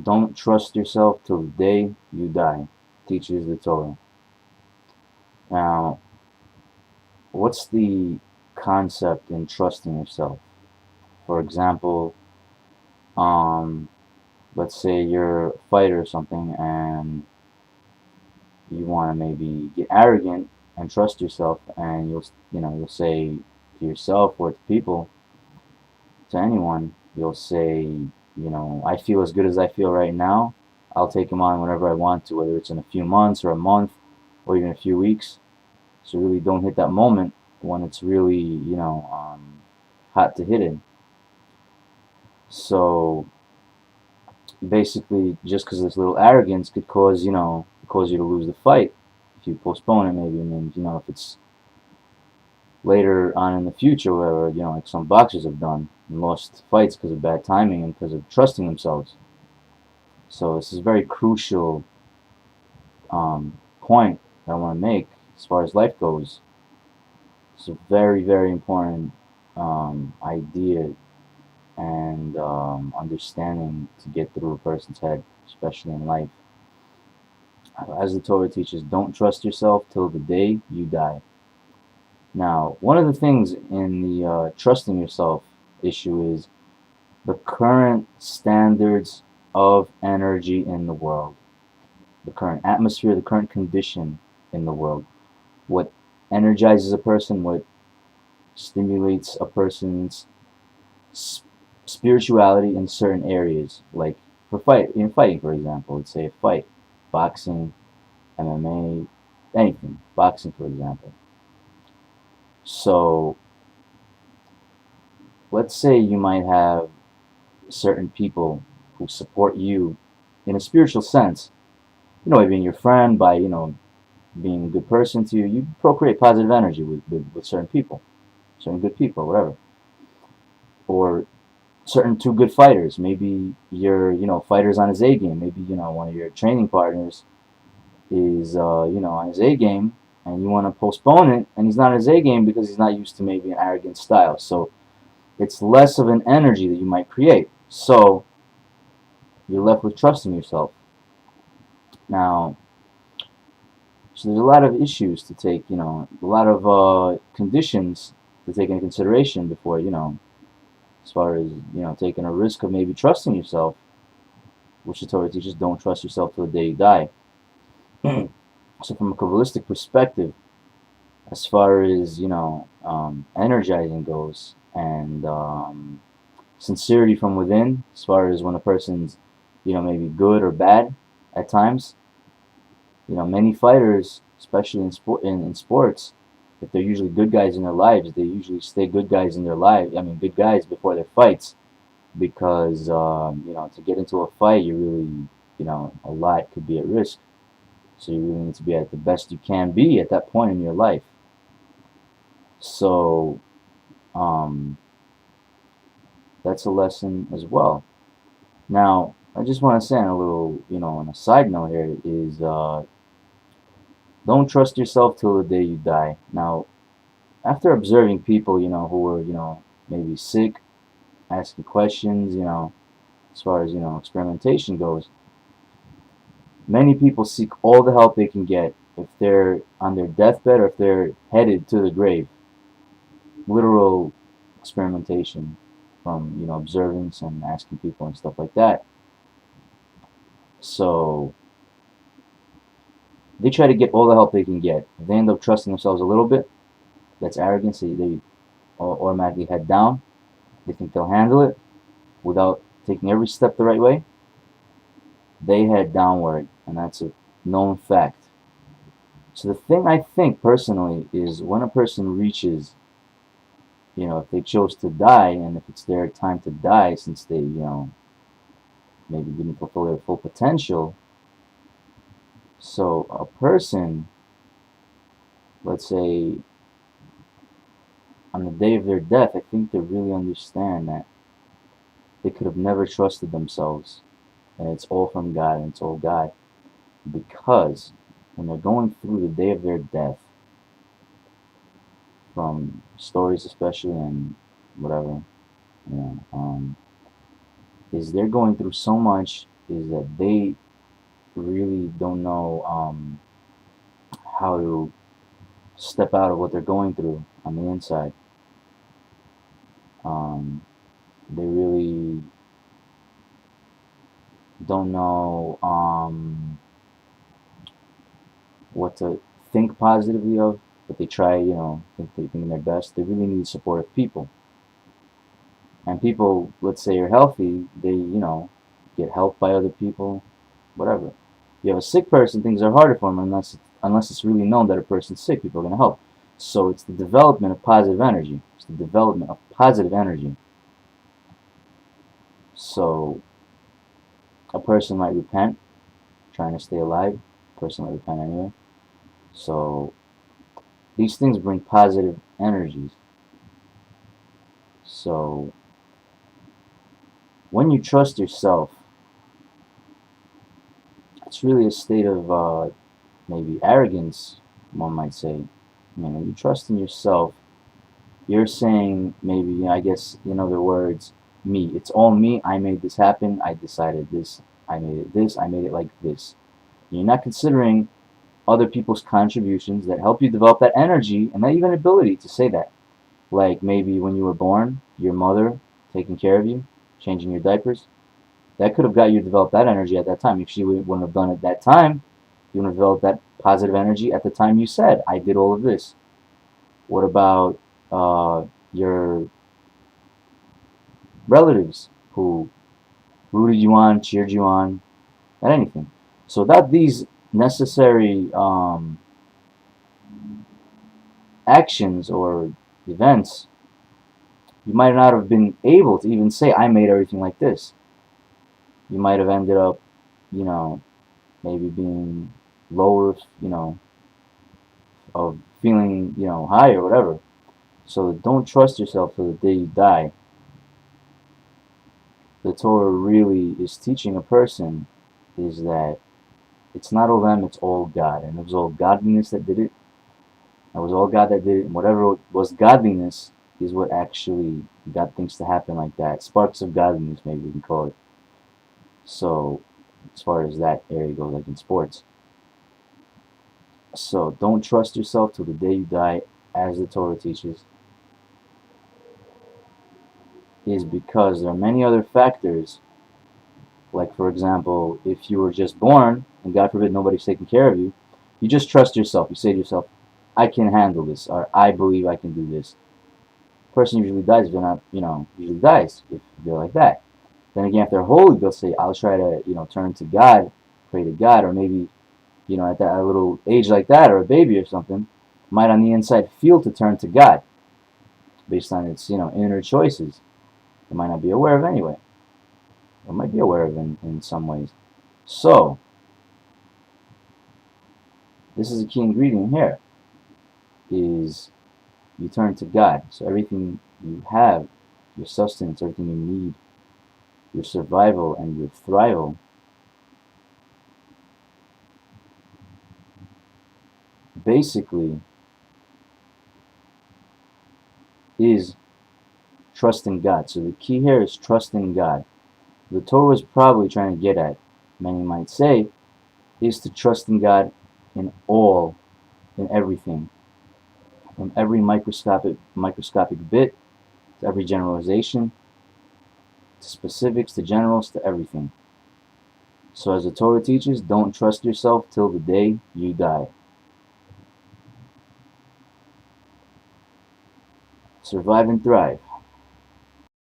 Don't trust yourself till the day you die, teaches the Torah. Now, what's the concept in trusting yourself? For example, um, let's say you're a fighter or something, and you want to maybe get arrogant and trust yourself, and you'll say to yourself or to people, to anyone, you'll say, I feel as good as I feel right now. I'll take him on whenever I want to, whether it's in a few months or a month or even a few weeks. So really don't hit that moment when it's really, hot to hit it. So basically, just because this little arrogance could cause you to lose the fight. If you postpone it, maybe it means, if it's later on in the future, where, like some boxers have done and lost fights because of bad timing and because of trusting themselves. So this is a very crucial point that I want to make as far as life goes. It's a very, very important idea and understanding to get through a person's head, especially in life. As the Torah teaches, don't trust yourself till the day you die. Now, one of the things in the trusting yourself issue is the current standards of energy in the world, the current atmosphere, the current condition in the world. What energizes a person, what stimulates a person's spirituality in certain areas, like in fighting, for example. Let's say a fight, boxing, MMA, anything. Boxing, for example. So let's say you might have certain people who support you in a spiritual sense. By being your friend, by being a good person to you, you procreate positive energy with certain people, certain good people, whatever. Or certain two good fighters. Maybe you're, fighters on his A game. Maybe, one of your training partners is, on his A game, and you want to postpone it, and he's not on his A game because he's not used to maybe an arrogant style. So it's less of an energy that you might create. So you're left with trusting yourself. Now, so there's a lot of issues to take, a lot of conditions to take into consideration before, as far as, taking a risk of maybe trusting yourself, which the Torah teaches, don't trust yourself till the day you die. So from a Kabbalistic perspective, as far as, energizing goes, and sincerity from within, as far as when a person's, maybe good or bad at times, many fighters, especially in sports, if they're usually good guys in their lives, they usually stay good guys in their lives. I mean, good guys before their fights, because to get into a fight, you really, a lot could be at risk. So you really need to be at the best you can be at that point in your life. So um, that's a lesson as well. Now, I just want to say on a little, on a side note here is don't trust yourself till the day you die. Now, after observing people, who were, maybe sick, asking questions, as far as, experimentation goes, many people seek all the help they can get if they're on their deathbed or if they're headed to the grave. Literal experimentation from, observance and asking people and stuff like that. So they try to get all the help they can get. If they end up trusting themselves a little bit, that's arrogance. They automatically head down. They think they'll handle it without taking every step the right way. They head downward, and that's a known fact. So the thing I think personally is when a person reaches, if they chose to die and if it's their time to die since they, maybe didn't fulfill their full potential. So a person, let's say, on the day of their death, I think they really understand that they could have never trusted themselves. And it's all from God and it's all God. Because when they're going through the day of their death, from stories especially and whatever, is they're going through so much is that they really don't know how to step out of what they're going through on the inside. They really don't know what to think positively of, but they try, think they're doing their best. They really need supportive people. And people, let's say, are healthy, they, get helped by other people, whatever. You have a sick person, things are harder for them unless it's really known that a person's sick. People are going to help. So it's the development of positive energy. It's the development of positive energy. So a person might repent, trying to stay alive. A person might repent anyway. So these things bring positive energies. So when you trust yourself, it's really a state of maybe arrogance, one might say. When you trust in yourself, you're saying maybe, I guess, in other words, me. It's all me. I made this happen. I decided this. I made it this. I made it like this. You're not considering other people's contributions that help you develop that energy and that even ability to say that. Like maybe when you were born, your mother taking care of you, changing your diapers, that could have got you to develop that energy at that time. If she wouldn't have done it at that time, you wouldn't have developed that positive energy at the time you said, I did all of this. What about your relatives who rooted you on, cheered you on, at anything? So without these necessary actions or events, you might not have been able to even say, I made everything like this. You might have ended up, maybe being lower, of feeling, high or whatever. So don't trust yourself till the day you die. The Torah really is teaching a person is that it's not all them, it's all God. And it was all godliness that did it. It was all God that did it. And whatever was godliness is what actually got things to happen like that. Sparks of godliness, maybe we can call it. So, as far as that area goes, like in sports. So, don't trust yourself till the day you die, as the Torah teaches, is because there are many other factors. Like, for example, if you were just born, and God forbid nobody's taking care of you, you just trust yourself. You say to yourself, I can handle this, or I believe I can do this. The person usually dies if they're not, usually dies if they're like that. Then again, if they're holy, they'll say, I'll try to, turn to God, pray to God, or maybe, at that a little age like that, or a baby or something, might on the inside feel to turn to God based on its, inner choices. It might not be aware of anyway. It might be aware of in some ways. So, this is a key ingredient here, is you turn to God. So everything you have, your sustenance, everything you need, your survival and your thrival, basically is trusting God. So the key here is trusting God. The Torah is probably trying to get at, many might say, is to trust in God in all, in everything. From every microscopic bit, to every generalization, to specifics, to generals, to everything. So as the Torah teaches, don't trust yourself till the day you die. Survive and thrive.